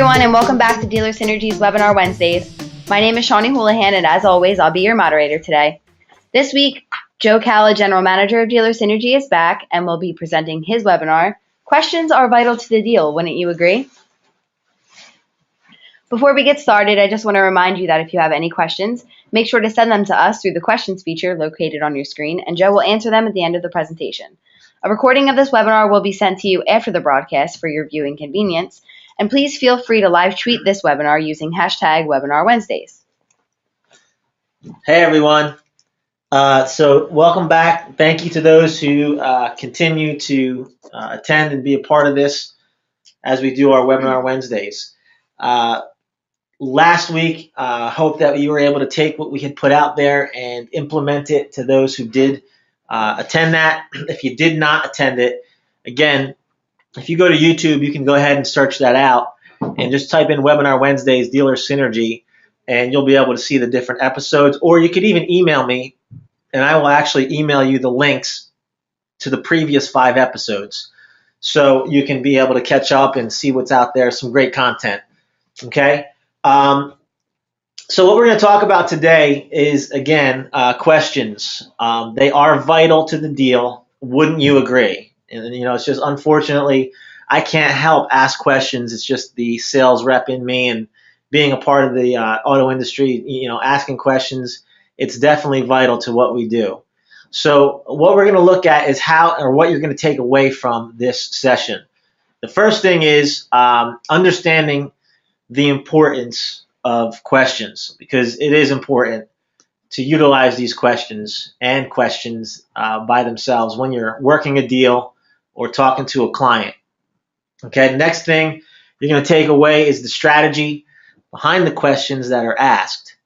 everyone, and welcome back to Dealer Synergy's Webinar Wednesdays. My name is Shawnee Houlihan, and as always, I'll be your moderator today. This week, Joe Calla, General Manager of Dealer Synergy, is back and will be presenting his webinar, Questions Are Vital to the Deal, Wouldn't You Agree? Before we get started, I just want to remind you that if you have any questions, make sure to send them to us through the questions feature located on your screen, and Joe will answer them at the end of the presentation. A recording of this webinar will be sent to you after the broadcast for your viewing convenience, and please feel free to live tweet this webinar using hashtag Webinar Wednesdays. Hey everyone. So welcome back. Thank you to those who continue to attend and be a part of this as we do our Webinar Wednesdays. Last week, hope that you were able to take what we had put out there and implement it to those who did attend that. If you did not attend it, again, if you go to YouTube, you can go ahead and search that out and just type in Webinar Wednesdays Dealer Synergy, and you'll be able to see the different episodes. Or you could even email me, and I will actually email you the links to the previous 5 episodes, so you can be able to catch up and see what's out there. Some great content. Okay. So what we're going to talk about today is, again, questions. They are vital to the deal. Wouldn't you agree? And, you know, it's just, unfortunately, I can't help ask questions. It's just the sales rep in me, and being a part of the auto industry, you know, asking questions, it's definitely vital to what we do. So what we're going to look at is how, or what you're going to take away from this session. The first thing is understanding the importance of questions, because it is important to utilize these questions and questions by themselves when you're working a deal or talking to a client. Okay, next thing you're going to take away is the strategy behind the questions that are asked.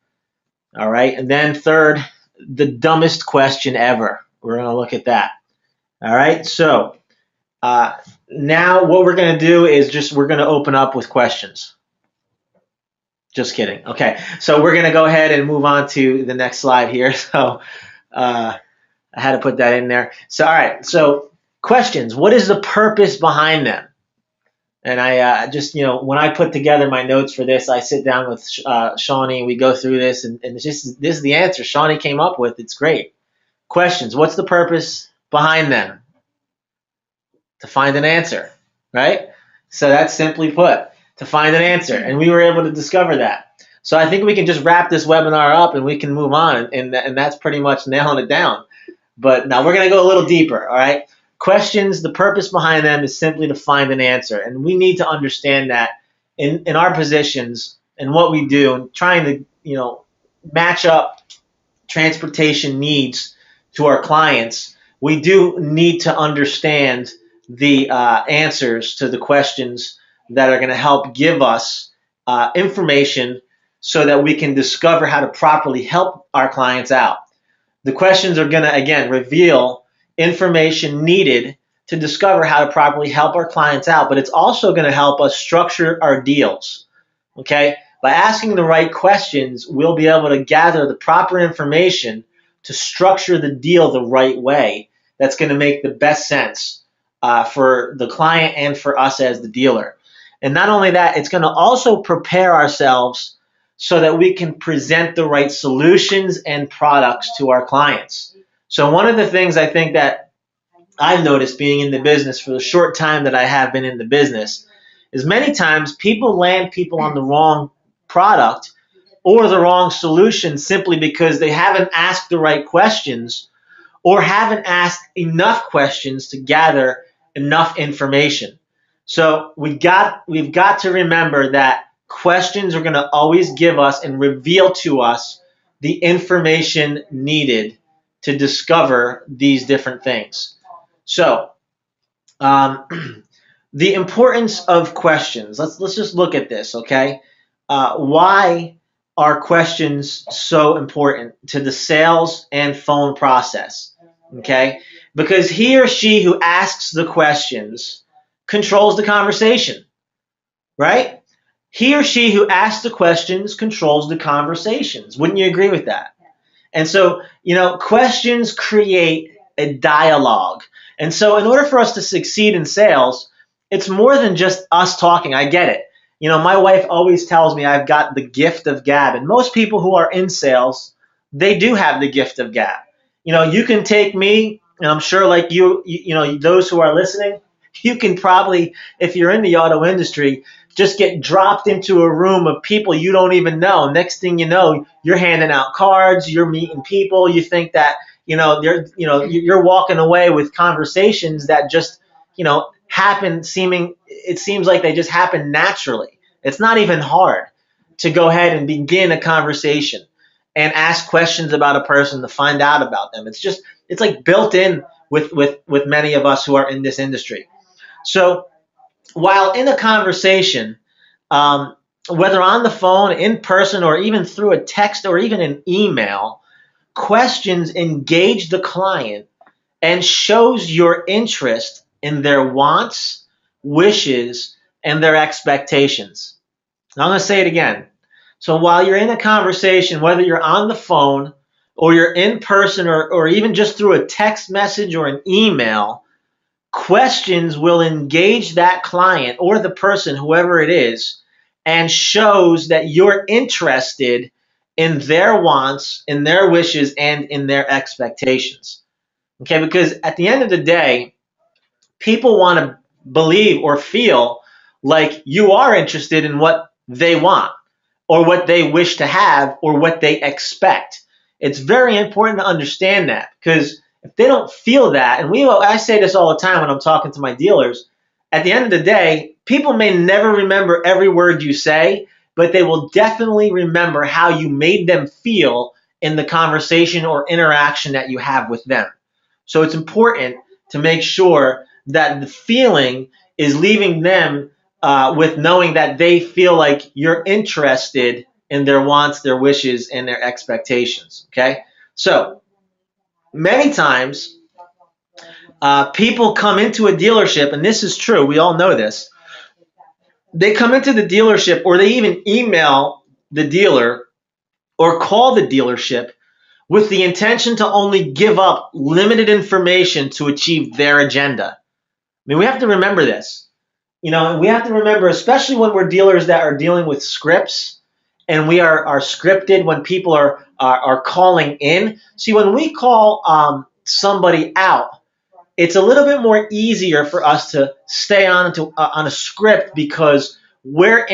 All right, and then third, the dumbest question ever. We're going to look at that. All right, so now what we're going to do is we're going to open up with questions. Just kidding. Okay, so we're going to go ahead and move on to the next slide here. So I had to put that in there. So, all right, so questions. What is the purpose behind them? And I just, you know, when I put together my notes for this, I sit down with Shawnee, and we go through this, and it's just, this is the answer Shawnee came up with. It's great. Questions. What's the purpose behind them? To find an answer, right? So that's simply put, to find an answer. And we were able to discover that. So I think we can just wrap this webinar up and we can move on. And that's pretty much nailing it down. But now we're going to go a little deeper, all right? Questions, the purpose behind them is simply to find an answer. And we need to understand that in our positions and what we do, trying to, you know, match up transportation needs to our clients, we do need to understand the answers to the questions that are going to help give us information so that we can discover how to properly help our clients out. The questions are going to, again, reveal information needed to discover how to properly help our clients out, but it's also going to help us structure our deals. Okay? By asking the right questions, we'll be able to gather the proper information to structure the deal the right way that's going to make the best sense for the client and for us as the dealer. And not only that, it's going to also prepare ourselves so that we can present the right solutions and products to our clients. So one of the things I think that I've noticed being in the business for the short time that I have been in the business is many times people land people on the wrong product or the wrong solution simply because they haven't asked the right questions or haven't asked enough questions to gather enough information. So we've got to remember that questions are going to always give us and reveal to us the information needed to discover these different things. So the importance of questions. Let's just look at this, okay? Why are questions so important to the sales and phone process? Okay? Because he or she who asks the questions controls the conversation, right? He or she who asks the questions controls the conversations. Wouldn't you agree with that? And so, you know, questions create a dialogue. And so in order for us to succeed in sales, it's more than just us talking. I get it. My wife always tells me I've got the gift of gab, and most people who are in sales, they do have the gift of gab. You can take me, and I'm sure like those who are listening, you can probably, if you're in the auto industry, just get dropped into a room of people you don't even know. Next thing you know, you're handing out cards, you're meeting people. You think that you're walking away with conversations that just happen. It seems like they just happen naturally. It's not even hard to go ahead and begin a conversation and ask questions about a person to find out about them. It's like built in with many of us who are in this industry. So while in a conversation, whether on the phone, in person, or even through a text or even an email, questions engage the client and shows your interest in their wants, wishes, and their expectations. Now I'm going to say it again. So while you're in a conversation, whether you're on the phone or you're in person or even just through a text message or an email, questions will engage that client or the person, whoever it is, and shows that you're interested in their wants, in their wishes, and in their expectations. Okay, because at the end of the day, people want to believe or feel like you are interested in what they want or what they wish to have or what they expect. It's very important to understand that, because if they don't feel that, and I say this all the time when I'm talking to my dealers, at the end of the day, people may never remember every word you say, but they will definitely remember how you made them feel in the conversation or interaction that you have with them. So it's important to make sure that the feeling is leaving them with knowing that they feel like you're interested in their wants, their wishes, and their expectations. Okay? So many times people come into a dealership, and this is true, we all know this. They come into the dealership, or they even email the dealer or call the dealership with the intention to only give up limited information to achieve their agenda. I mean, we have to remember this. We have to remember, especially when we're dealers that are dealing with scripts, and we are scripted when people are calling in. See, when we call somebody out, it's a little bit more easier for us to stay on a script, because we're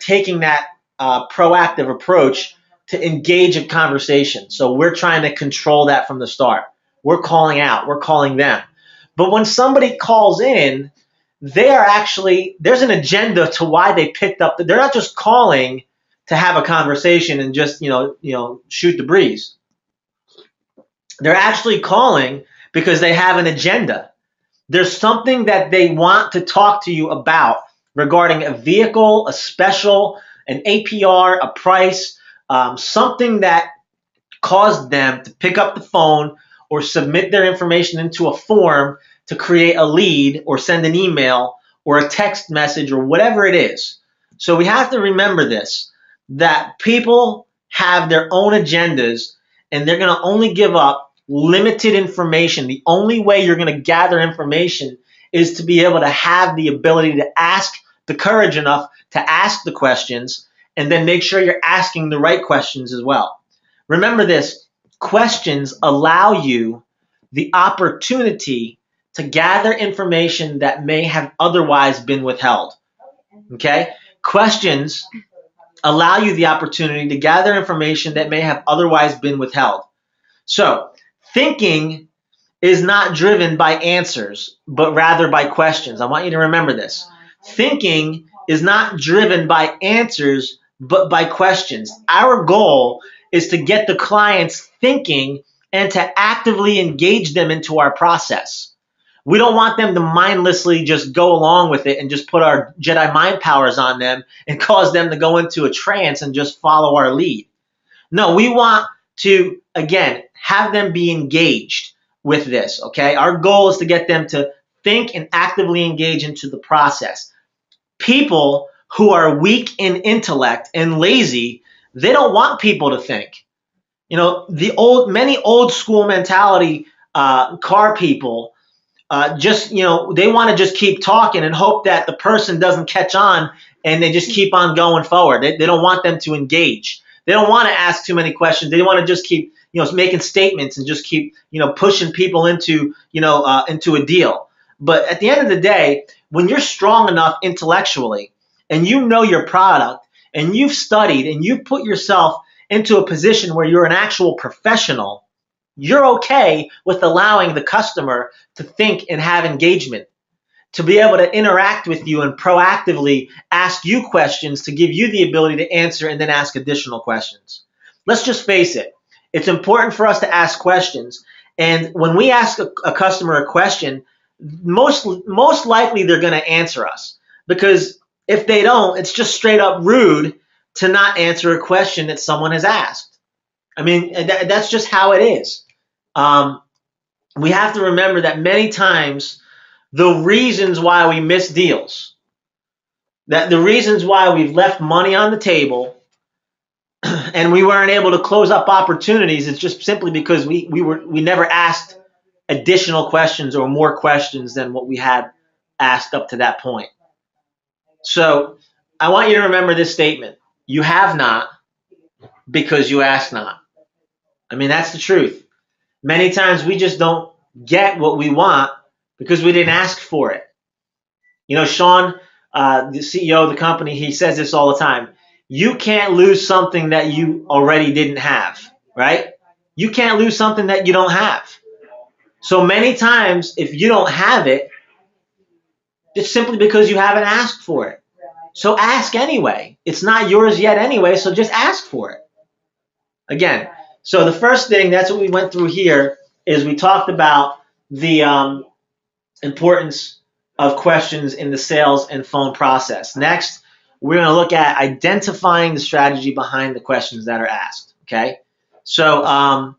taking that proactive approach to engage a conversation. So we're trying to control that from the start. We're calling out, we're calling them. But when somebody calls in, there's an agenda to why they picked up. They're not just calling to have a conversation and just shoot the breeze. They're actually calling because they have an agenda. There's something that they want to talk to you about regarding a vehicle, a special, an APR, a price, something that caused them to pick up the phone or submit their information into a form to create a lead or send an email or a text message or whatever it is. So we have to remember this, that people have their own agendas, and they're going to only give up limited information. The only way you're going to gather information is to be able to have the ability to ask, the courage enough to ask the questions, and then make sure you're asking the right questions as well. Remember this, questions allow you the opportunity to gather information that may have otherwise been withheld. Okay? Questions allow you the opportunity to gather information that may have otherwise been withheld. So, thinking is not driven by answers, but rather by questions. I want you to remember this. Thinking is not driven by answers, but by questions. Our goal is to get the clients thinking and to actively engage them into our process. We don't want them to mindlessly just go along with it and just put our Jedi mind powers on them and cause them to go into a trance and just follow our lead. No, we want to, again, have them be engaged with this, okay? Our goal is to get them to think and actively engage into the process. People who are weak in intellect and lazy, they don't want people to think. Many old school mentality car people, they want to just keep talking and hope that the person doesn't catch on and they just keep on going forward. They don't want them to engage. They don't want to ask too many questions. They want to just keep, making statements and just keep, pushing people into, into a deal. But at the end of the day, when you're strong enough intellectually and you know your product and you've studied and you've put yourself into a position where you're an actual professional, you're okay with allowing the customer to think and have engagement, to be able to interact with you and proactively ask you questions to give you the ability to answer and then ask additional questions. Let's just face it. It's important for us to ask questions. And when we ask a customer a question, most likely they're going to answer us. Because if they don't, it's just straight up rude to not answer a question that someone has asked. I mean, that's just how it is. We have to remember that many times the reasons why we miss deals, that the reasons why we've left money on the table and we weren't able to close up opportunities, is just simply because we never asked additional questions or more questions than what we had asked up to that point. So I want you to remember this statement. You have not because you ask not. I mean, that's the truth. Many times we just don't get what we want because we didn't ask for it. Sean, the CEO of the company, he says this all the time. You can't lose something that you already didn't have, right? You can't lose something that you don't have. So many times, if you don't have it, it's simply because you haven't asked for it. So ask anyway. It's not yours yet anyway, so just ask for it. Again, so the first thing, that's what we went through here, is we talked about the importance of questions in the sales and phone process. Next, we're going to look at identifying the strategy behind the questions that are asked. Okay, so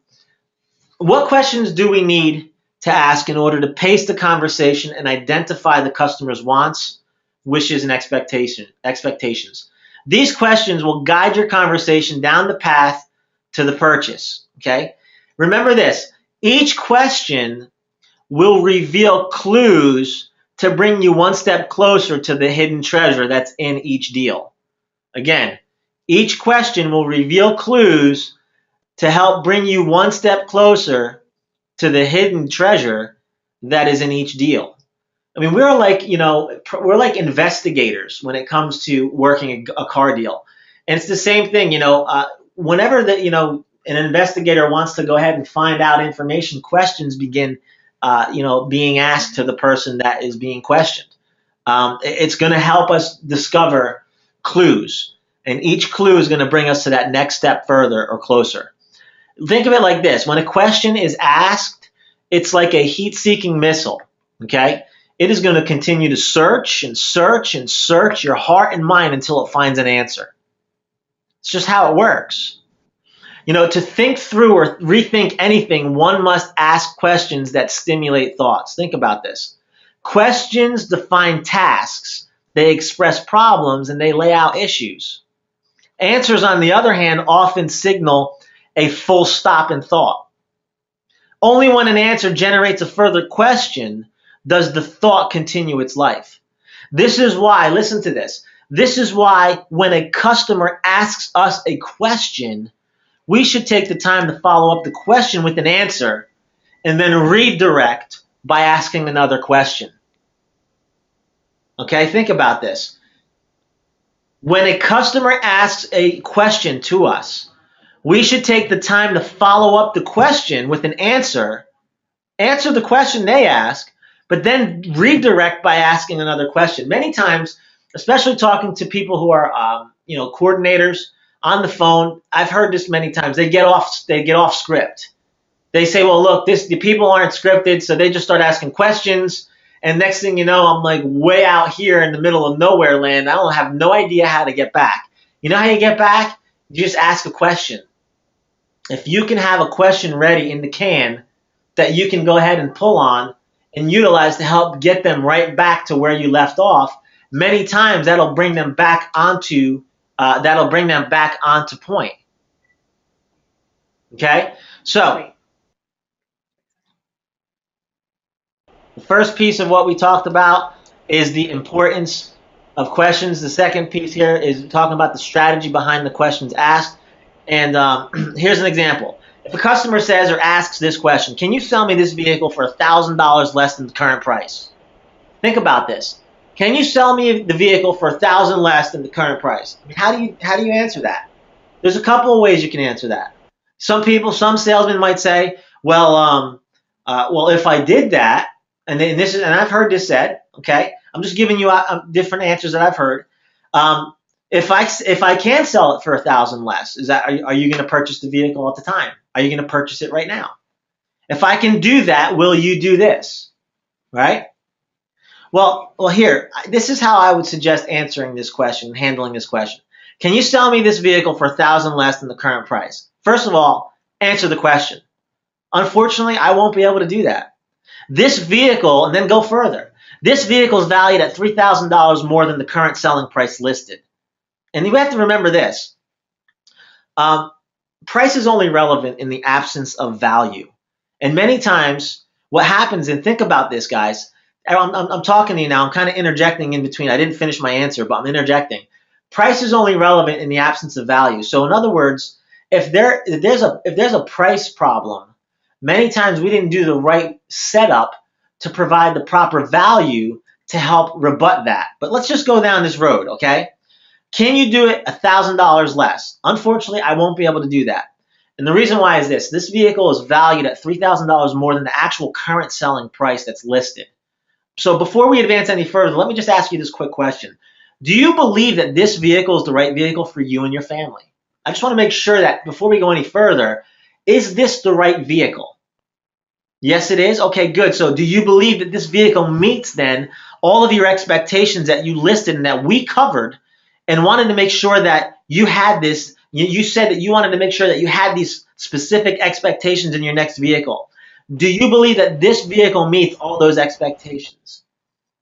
what questions do we need to ask in order to pace the conversation and identify the customer's wants, wishes, and expectations? These questions will guide your conversation down the path to the purchase. Okay, remember this: each question will reveal clues to bring you one step closer to the hidden treasure that's in each deal. Again, each question will reveal clues to help bring you one step closer to the hidden treasure that is in each deal. I mean, we're like investigators when it comes to working a car deal. And it's the same thing, whenever an investigator wants to go ahead and find out information, questions begin being asked to the person that is being questioned. It's going to help us discover clues, and each clue is going to bring us to that next step further or closer. Think of it like this: when a question is asked, it's like a heat-seeking missile. Okay, it is going to continue to search and search and search your heart and mind until it finds an answer. It's just how it works. To think through or rethink anything, one must ask questions that stimulate thoughts. Think about this. Questions define tasks, they express problems, and they lay out issues. Answers, on the other hand, often signal a full stop in thought. Only when an answer generates a further question does the thought continue its life. This is why, listen to this, this is why when a customer asks us a question, we should take the time to follow up the question with an answer and then redirect by asking another question. Okay, think about this. When a customer asks a question to us, we should take the time to follow up the question with an answer the question they ask, but then redirect by asking another question. Many times, especially talking to people who are coordinators on the phone, I've heard this many times. They get off script. They say, well, look, the people aren't scripted, so they just start asking questions. And next thing you know, I'm like way out here in the middle of nowhere land. I don't have no idea how to get back. You know how you get back? You just ask a question. If you can have a question ready in the can that you can go ahead and pull on and utilize to help get them right back to where you left off, many times that'll bring them back onto point. Okay? So the first piece of what we talked about is the importance of questions. The second piece here is talking about the strategy behind the questions asked. And here's an example. If a customer says or asks this question, can you sell me this vehicle for $1,000 less than the current price? Think about this. Can you sell me the vehicle for $1,000 less than the current price? I mean, how do you answer that? There's a couple of ways you can answer that. Some salesmen might say, well, if I did that, and I've heard this said, okay, I'm just giving you different answers that I've heard. If I can sell it for $1,000 less, are you going to purchase the vehicle at the time? Are you going to purchase it right now? If I can do that, will you do this? Right? Well, here, this is how I would suggest answering this question, handling this question. Can you sell me this vehicle for $1,000 less than the current price? First of all, answer the question. Unfortunately, I won't be able to do that. This vehicle, and then go further. This vehicle is valued at $3,000 more than the current selling price listed. And you have to remember this. Price is only relevant in the absence of value. And many times what happens, and think about this, guys. I'm talking to you now. I'm kind of interjecting in between. I didn't finish my answer, but I'm interjecting. Price is only relevant in the absence of value. So in other words, if there's a price problem, many times we didn't do the right setup to provide the proper value to help rebut that. But let's just go down this road, okay? Can you do it $1,000 less? Unfortunately, I won't be able to do that. And the reason why is this. This vehicle is valued at $3,000 more than the actual current selling price that's listed. So before we advance any further, let me just ask you this quick question. Do you believe that this vehicle is the right vehicle for you and your family? I just want to make sure that before we go any further, is this the right vehicle? Yes, it is? Okay, good. So do you believe that this vehicle meets then all of your expectations that you listed and that we covered and wanted to make sure that you had this? You said that you wanted to make sure that you had these specific expectations in your next vehicle. Do you believe that this vehicle meets all those expectations?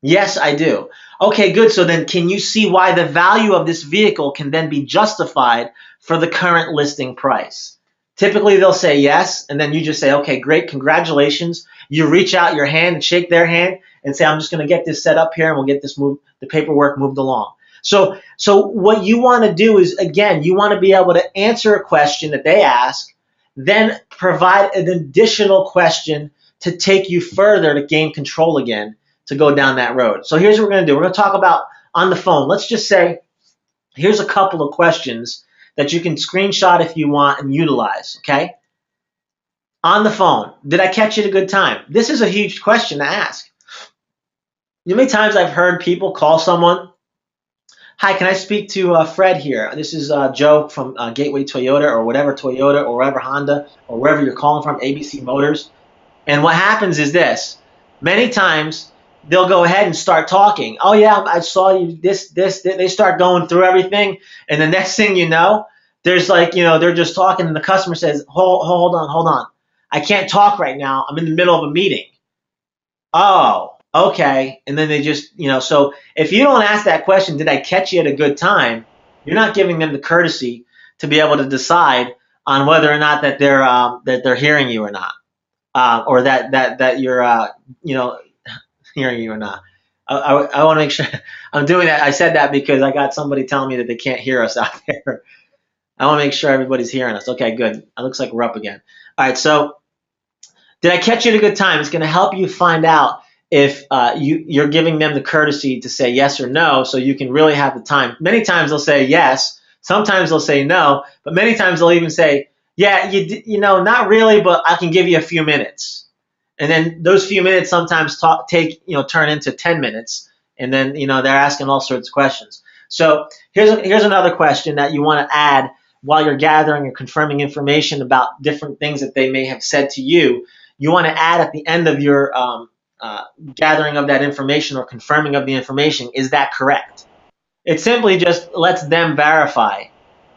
Yes, I do. Okay, good. So then can you see why the value of this vehicle can then be justified for the current listing price? Typically, they'll say yes, and then you just say, okay, great, congratulations. You reach out your hand and shake their hand and say, I'm just going to get this set up here, and we'll get the paperwork moved along. So what you want to do is, again, you want to be able to answer a question that they ask, then provide an additional question to take you further to gain control again, to go down that road. So here's what we're going to do. We're going to talk about on the phone. Let's just say, here's a couple of questions that you can screenshot if you want and utilize, okay? On the phone, did I catch you at a good time? This is a huge question to ask. You know how many times I've heard people call someone, hi, can I speak to Fred here? This is Joe from Gateway Toyota or whatever Toyota or whatever Honda or wherever you're calling from, ABC Motors. And what happens is this. Many times they'll go ahead and start talking. Oh, yeah, I saw you this. They start going through everything. And the next thing you know, there's they're just talking and the customer says, hold on. I can't talk right now. I'm in the middle of a meeting. Oh, okay. And then they just, so if you don't ask that question, did I catch you at a good time? You're not giving them the courtesy to be able to decide on whether or not that they're hearing you or not, or that you're, hearing you or not. I want to make sure I'm doing that. I said that because I got somebody telling me that they can't hear us out there. I want to make sure everybody's hearing us. Okay, good. It looks like we're up again. All right, so did I catch you at a good time? It's going to help you find out if you're giving them the courtesy to say yes or no, so you can really have the time. Many times they'll say yes. Sometimes they'll say no. But many times they'll even say, yeah, not really, but I can give you a few minutes. And then those few minutes sometimes turn into 10 minutes. And then, they're asking all sorts of questions. So here's another question that you want to add while you're gathering or confirming information about different things that they may have said to you. You want to add at the end of your gathering of that information or confirming of the information, is that correct? It simply just lets them verify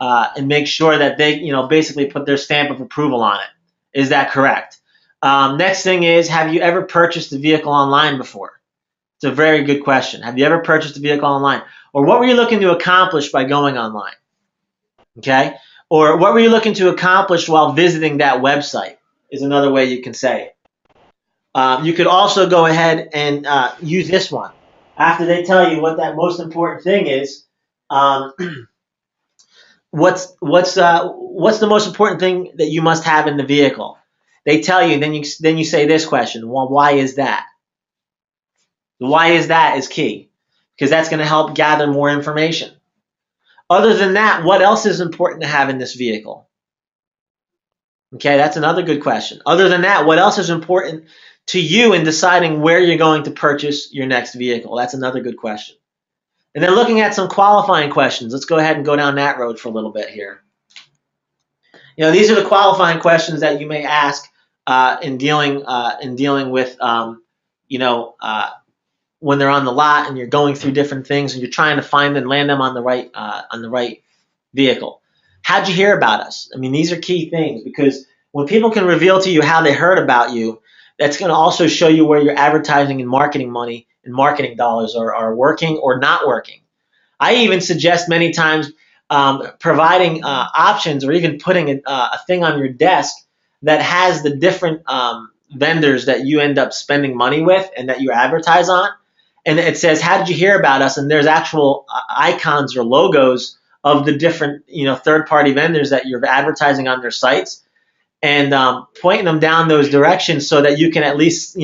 and make sure that they, basically put their stamp of approval on it. Is that correct? Next thing is, have you ever purchased a vehicle online before? It's a very good question. Have you ever purchased a vehicle online? Or what were you looking to accomplish by going online? Okay? Or what were you looking to accomplish while visiting that website is another way you can say it. You could also go ahead and use this one. After they tell you what that most important thing is, um, what's the most important thing that you must have in the vehicle? They tell you, then you say this question. Well, why is that? The why is that is key, because that's going to help gather more information. Other than that, what else is important to have in this vehicle? Okay, that's another good question. Other than that, what else is important to you in deciding where you're going to purchase your next vehicle? That's another good question. And then looking at some qualifying questions. Let's go ahead and go down that road for a little bit here. These are the qualifying questions that you may ask in dealing with when they're on the lot and you're going through different things and you're trying to find and land them on the right vehicle. How'd you hear about us? I mean, these are key things, because when people can reveal to you how they heard about you, that's going to also show you where your advertising and marketing money and marketing dollars are working or not working. I even suggest many times providing options, or even putting a thing on your desk that has the different vendors that you end up spending money with and that you advertise on. And it says, how did you hear about us? And there's actual icons or logos of the different third-party vendors that you're advertising on their sites, and pointing them down those directions so that you can at least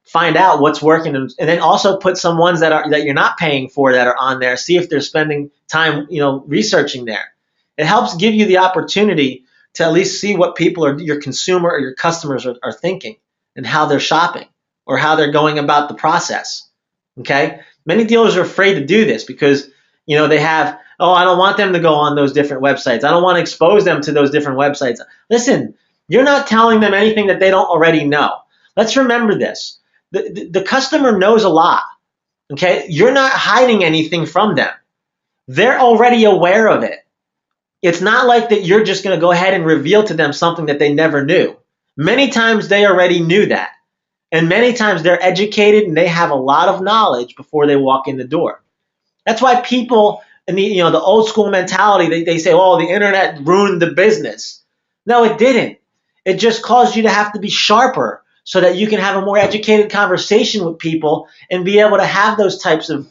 find out what's working, and then also put some ones that you're not paying for that are on there. See if they're spending time researching there. It helps give you the opportunity to at least see what people your consumer or your customers are thinking, and how they're shopping or how they're going about the process. Okay, many dealers are afraid to do this because they have, oh, I don't want them to go on those different websites. I don't want to expose them to those different websites. Listen, you're not telling them anything that they don't already know. Let's remember this. The customer knows a lot. Okay, you're not hiding anything from them. They're already aware of it. It's not like that you're just going to go ahead and reveal to them something that they never knew. Many times they already knew that. And many times they're educated and they have a lot of knowledge before they walk in the door. That's why people in the old school mentality, they say, oh, the internet ruined the business. No, it didn't. It just caused you to have to be sharper so that you can have a more educated conversation with people and be able to have those types of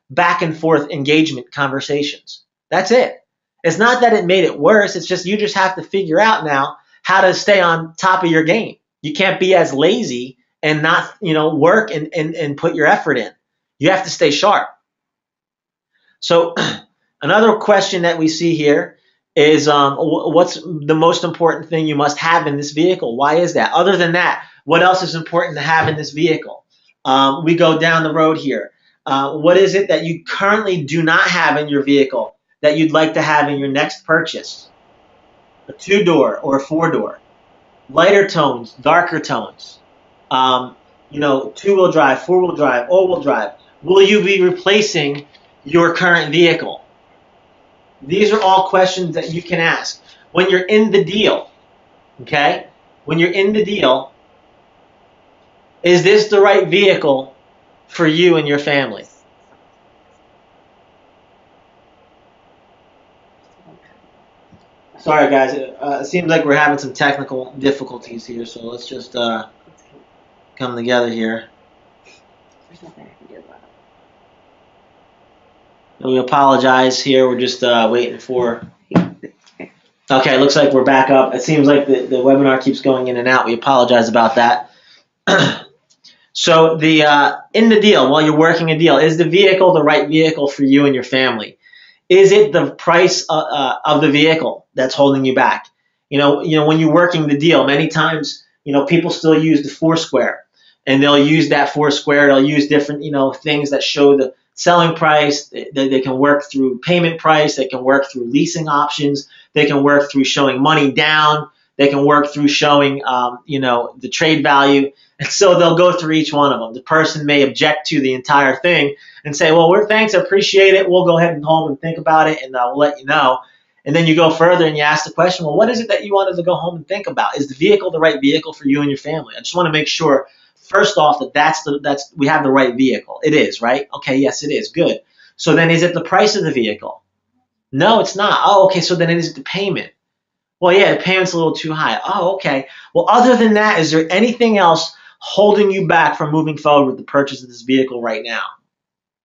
back and forth engagement conversations. That's it. It's not that it made it worse. It's just you just have to figure out now how to stay on top of your game. You can't be as lazy and not work and put your effort in. You have to stay sharp. So another question that we see here is what's the most important thing you must have in this vehicle? Why is that? Other than that, what else is important to have in this vehicle? We go down the road here. What is it that you currently do not have in your vehicle that you'd like to have in your next purchase? A 2-door or a 4-door. Lighter tones, darker tones. Two-wheel drive, 4-wheel drive, all-wheel drive. Will you be replacing your current vehicle? These are all questions that you can ask when you're in the deal. Okay? When you're in the deal, is this the right vehicle for you and your family? Sorry, guys. It seems like we're having some technical difficulties here, so let's just come together here. There's nothing I can do about it. We apologize here. We're just waiting for... Okay, looks like we're back up. It seems like the webinar keeps going in and out. We apologize about that. So in the deal, while you're working a deal, is the vehicle the right vehicle for you and your family? Is it the price of the vehicle that's holding you back? When you're working the deal, many times, people still use the Foursquare, and they'll use that Foursquare. They'll use different, things that show the selling price. They can work through payment price. They can work through leasing options. They can work through showing money down. They can work through showing, the trade value. And so they'll go through each one of them. The person may object to the entire thing and say, well, thanks, I appreciate it. We'll go ahead and home and think about it, and we'll let you know. And then you go further and you ask the question, well, what is it that you wanted to go home and think about? Is the vehicle the right vehicle for you and your family? I just want to make sure, first off, that we have the right vehicle. It is, right? Okay, yes, it is. Good. So then is it the price of the vehicle? No, it's not. Oh, okay, so then is it the payment? Well, yeah, the payment's a little too high. Oh, okay. Well, other than that, is there anything else holding you back from moving forward with the purchase of this vehicle right now?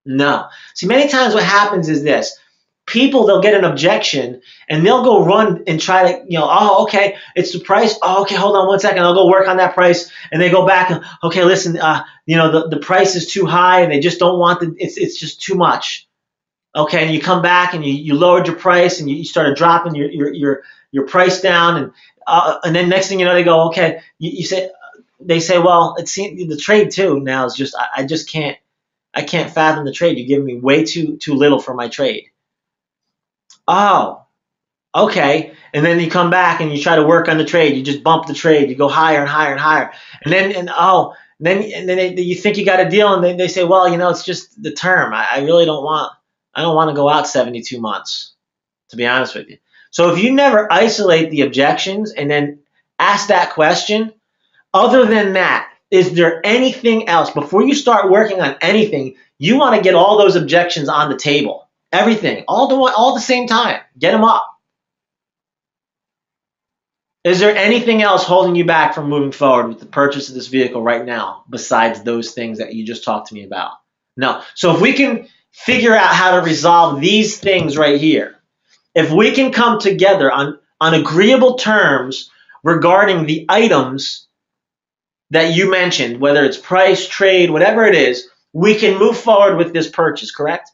No. See, many times what happens is this. People, they'll get an objection and they'll go run and try to, oh, okay, it's the price. Oh, okay, hold on one second. I'll go work on that price. And they go back and, okay, listen, the price is too high and they just don't want it's just too much. Okay, and you come back and you lowered your price and you started dropping your price down and then next thing you know they go, okay, they say, well, it's the trade too now is just I can't fathom the trade. You're giving me way too little for my trade. Oh, okay. And then you come back and you try to work on the trade. You just bump the trade. You go higher and higher and higher. And then you think you got a deal, and they say, well, it's just the term. I really don't want. I don't want to go out 72 months, to be honest with you. So if you never isolate the objections and then ask that question, other than that, is there anything else? Before you start working on anything, you want to get all those objections on the table. Everything, all the same time. Get them up. Is there anything else holding you back from moving forward with the purchase of this vehicle right now besides those things that you just talked to me about? No. So if we can figure out how to resolve these things right here, if we can come together on agreeable terms regarding the items that you mentioned, whether it's price, trade, whatever it is, we can move forward with this purchase, correct?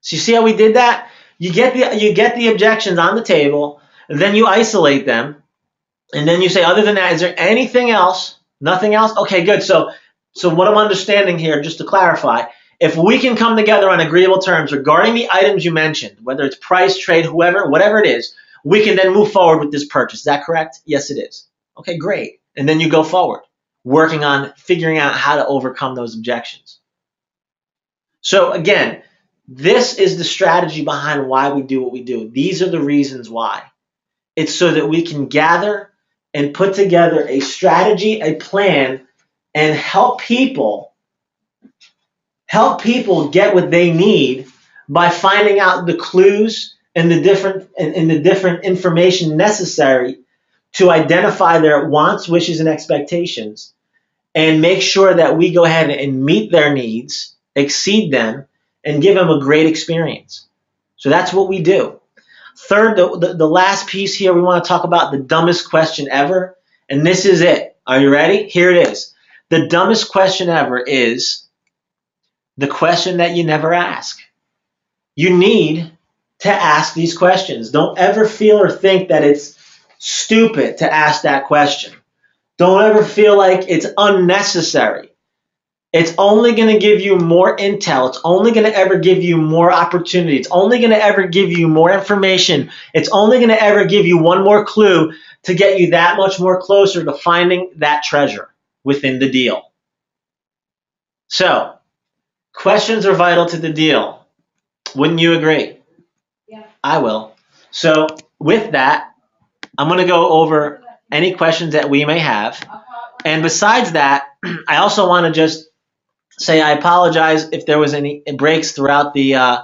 So you see how we did that? You get the objections on the table, and then you isolate them, and then you say, other than that, is there anything else? Nothing else? Okay, good. So what I'm understanding here, just to clarify, if we can come together on agreeable terms regarding the items you mentioned, whether it's price, trade, whatever it is, we can then move forward with this purchase. Is that correct? Yes, it is. Okay, great. And then you go forward, working on figuring out how to overcome those objections. So again, this is the strategy behind why we do what we do. These are the reasons why. It's so that we can gather and put together a strategy, a plan, and help people get what they need by finding out the clues and the different information necessary to identify their wants, wishes, and expectations, and make sure that we go ahead and meet their needs, exceed them, and give them a great experience. So that's what we do. Third, the last piece here, we want to talk about the dumbest question ever. And this is it. Are you ready? Here it is. The dumbest question ever is the question that you never ask. You need to ask these questions. Don't ever feel or think that it's stupid to ask that question. Don't ever feel like it's unnecessary. It's only going to give you more intel. It's only going to ever give you more opportunity. It's only going to ever give you more information. It's only going to ever give you one more clue to get you that much more closer to finding that treasure within the deal. So, questions are vital to the deal. Wouldn't you agree? Yeah. I will. So, with that, I'm going to go over any questions that we may have. And besides that, I also want to just say I apologize if there was any breaks throughout the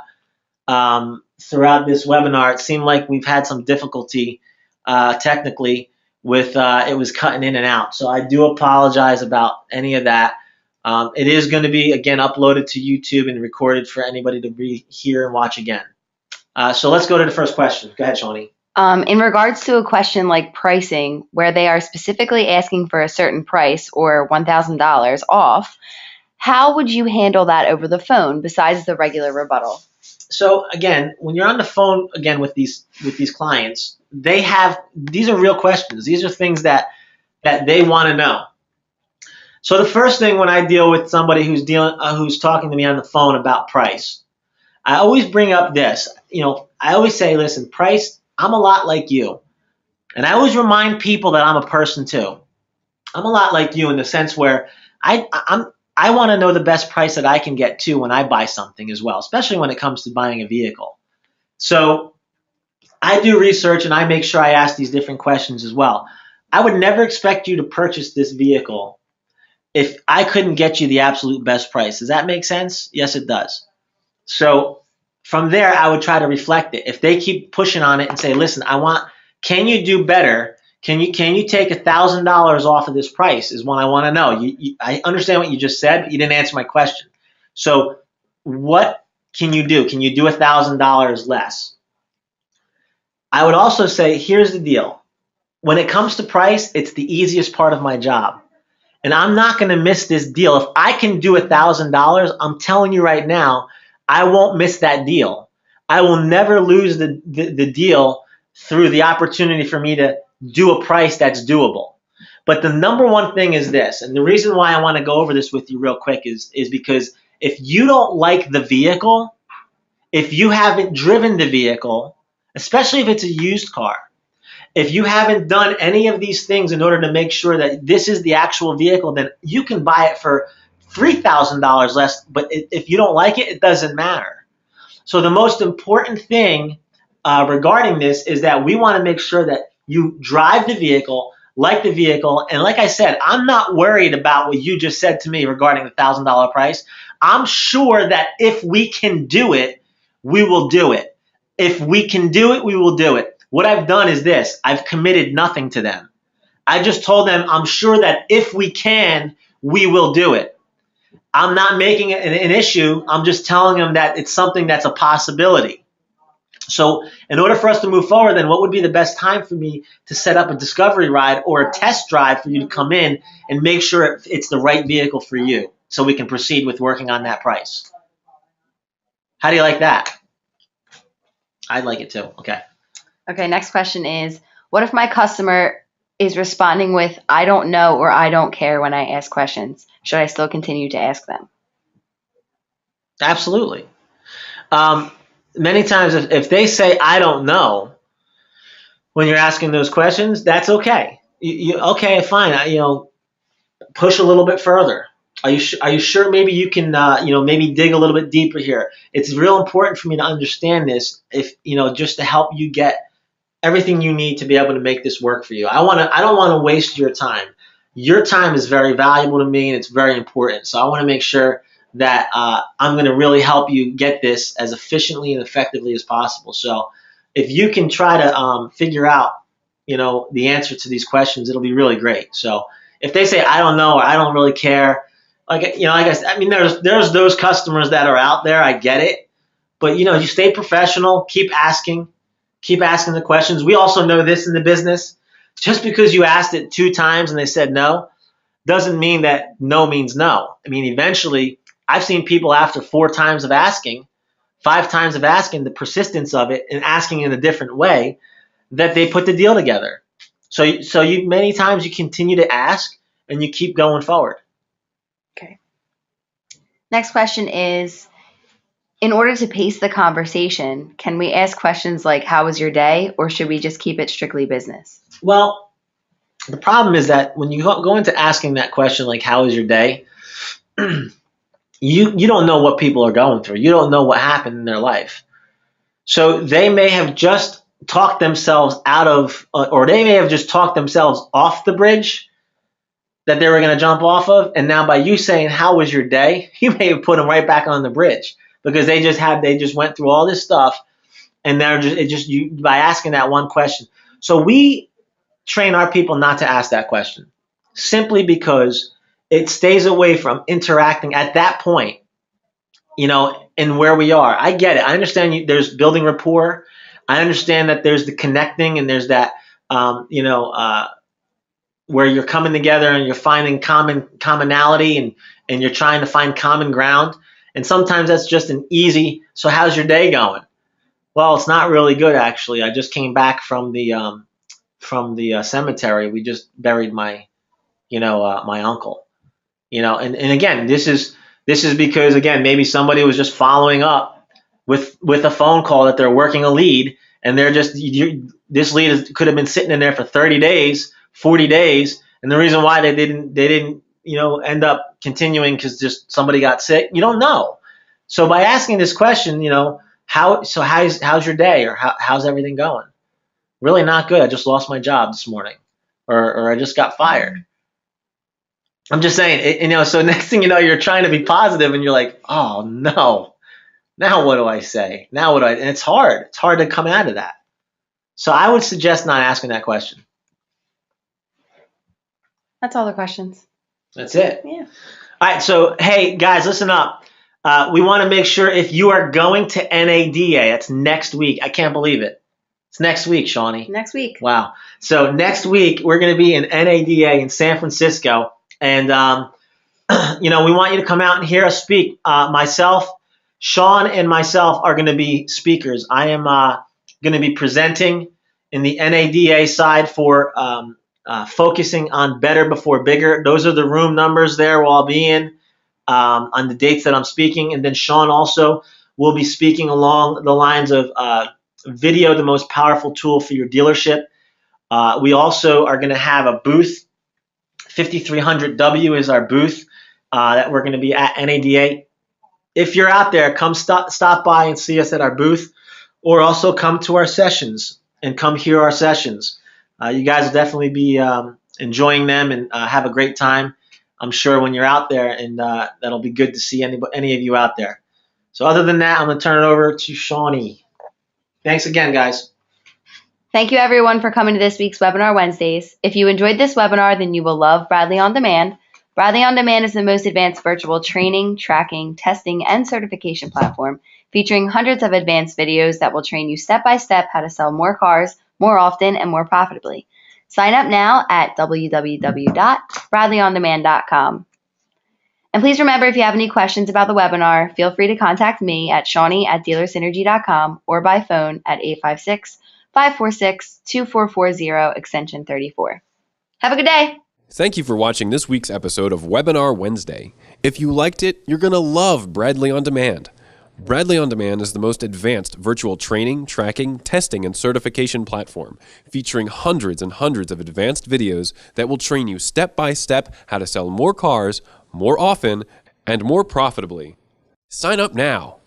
throughout this webinar. It seemed like we've had some difficulty technically with it was cutting in and out. So I do apologize about any of that. It is going to be again uploaded to YouTube and recorded for anybody to hear and watch again. So let's go to the first question. Go ahead, Shawnee. In regards to a question like pricing, where they are specifically asking for a certain price or $1,000 off, how would you handle that over the phone besides the regular rebuttal? So again, when you're on the phone again with these clients, these are real questions. These are things that they want to know. So the first thing when I deal with somebody who's talking to me on the phone about price, I always bring up this. I always say, listen, price, I'm a lot like you. And I always remind people that I'm a person too. I'm a lot like you in the sense where I want to know the best price that I can get too when I buy something as well, especially when it comes to buying a vehicle. So I do research and I make sure I ask these different questions as well. I would never expect you to purchase this vehicle if I couldn't get you the absolute best price. Does that make sense? Yes, it does. So from there, I would try to reflect it. If they keep pushing on it and say, listen, can you do better? Can you take $1,000 off of this price is what I want to know. I understand what you just said, but you didn't answer my question. So what can you do? Can you do $1,000 less? I would also say, here's the deal. When it comes to price, it's the easiest part of my job. And I'm not going to miss this deal. If I can do $1,000, I'm telling you right now, I won't miss that deal. I will never lose the deal through the opportunity for me to do a price that's doable. But the number one thing is this, and the reason why I want to go over this with you real quick is because if you don't like the vehicle, if you haven't driven the vehicle, especially if it's a used car, if you haven't done any of these things in order to make sure that this is the actual vehicle, then you can buy it for $3,000 less. But if you don't like it, it doesn't matter. So the most important thing regarding this is that we want to make sure that you drive the vehicle, like the vehicle. And like I said, I'm not worried about what you just said to me regarding the $1,000 price. I'm sure that if we can do it, we will do it. If we can do it, we will do it. What I've done is this. I've committed nothing to them. I just told them I'm sure that if we can, we will do it. I'm not making it an issue. I'm just telling them that it's something that's a possibility. So in order for us to move forward, then what would be the best time for me to set up a discovery ride or a test drive for you to come in and make sure it's the right vehicle for you so we can proceed with working on that price? How do you like that? I'd like it too. Okay. Okay, next question is, what if my customer is responding with, I don't know or I don't care when I ask questions? Should I still continue to ask them? Absolutely. Many times if they say, I don't know, when you're asking those questions, that's okay. Okay, fine. Push a little bit further. Are you sure maybe you can, maybe dig a little bit deeper here? It's real important for me to understand this just to help you get everything you need to be able to make this work for you. I don't want to waste your time. Your time is very valuable to me and it's very important. So I want to make sure that I'm going to really help you get this as efficiently and effectively as possible. So if you can try to figure out, the answer to these questions, it'll be really great. So if they say, I don't know, or I don't really care, there's those customers that are out there. I get it. But, you stay professional, keep asking the questions. We also know this in the business. Just because you asked it 2 times and they said no, doesn't mean that no means no. I mean, eventually, I've seen people after 4 times of asking, 5 times of asking, the persistence of it and asking in a different way, that they put the deal together. So many times you continue to ask and you keep going forward. Okay. Next question is, in order to pace the conversation, can we ask questions like, how was your day? Or should we just keep it strictly business? Well, the problem is that when you go into asking that question, like, how was your day? You don't know what people are going through. You don't know what happened in their life. So they may have just talked themselves out of, or they may have just talked themselves off the bridge that they were going to jump off of. And now by you saying, how was your day? You may have put them right back on the bridge because they just went through all this stuff. And by asking that one question. So we train our people not to ask that question simply because it stays away from interacting at that point, in where we are. I get it. I understand there's building rapport. I understand that there's the connecting and there's that, where you're coming together and you're finding commonality and you're trying to find common ground. And sometimes that's just an easy, so how's your day going? Well, it's not really good, actually. I just came back from the cemetery. We just buried my uncle. And again, this is because, again, maybe somebody was just following up with a phone call that they're working a lead, and they're just this lead could have been sitting in there for 30 days, 40 days, and the reason why they didn't end up continuing because just somebody got sick. You don't know. So by asking this question, how's your day, or how's everything going? Really not good. I just lost my job this morning, or I just got fired. I'm just saying, so next thing you know, you're trying to be positive and you're like, oh no, now what do I say? And it's hard. It's hard to come out of that. So I would suggest not asking that question. That's all the questions. That's it. Yeah. All right, so hey guys, listen up. We want to make sure if you are going to NADA, that's next week. I can't believe it. It's next week, Shawnee. Next week. Wow. So next week we're going to be in NADA in San Francisco, and we want you to come out and hear us speak. Myself, Sean, and myself are going to be speakers. I am going to be presenting in the NADA side for focusing on better before bigger. Those are the room numbers there we'll all be in on the dates that I'm speaking. And then Sean also will be speaking along the lines of video, the most powerful tool for your dealership. We also are going to have a booth. 5300W is our booth that we're going to be at NADA. If you're out there, come stop by and see us at our booth, or also come to our sessions and come hear our sessions. You guys will definitely be enjoying them and have a great time, I'm sure, when you're out there, and that'll be good to see any of you out there. So other than that, I'm going to turn it over to Shawnee. Thanks again, guys. Thank you, everyone, for coming to this week's Webinar Wednesdays. If you enjoyed this webinar, then you will love Bradley On Demand. Bradley On Demand is the most advanced virtual training, tracking, testing, and certification platform, featuring hundreds of advanced videos that will train you step-by-step how to sell more cars, more often, and more profitably. Sign up now at www.bradleyondemand.com. And please remember, if you have any questions about the webinar, feel free to contact me at shawnee@dealersynergy.com or by phone at 856-546-2440, extension 34. Have a good day. Thank you for watching this week's episode of Webinar Wednesday. If you liked it, you're going to love Bradley On Demand. Bradley On Demand is the most advanced virtual training, tracking, testing, and certification platform, featuring hundreds and hundreds of advanced videos that will train you step by step how to sell more cars, more often, and more profitably. Sign up now.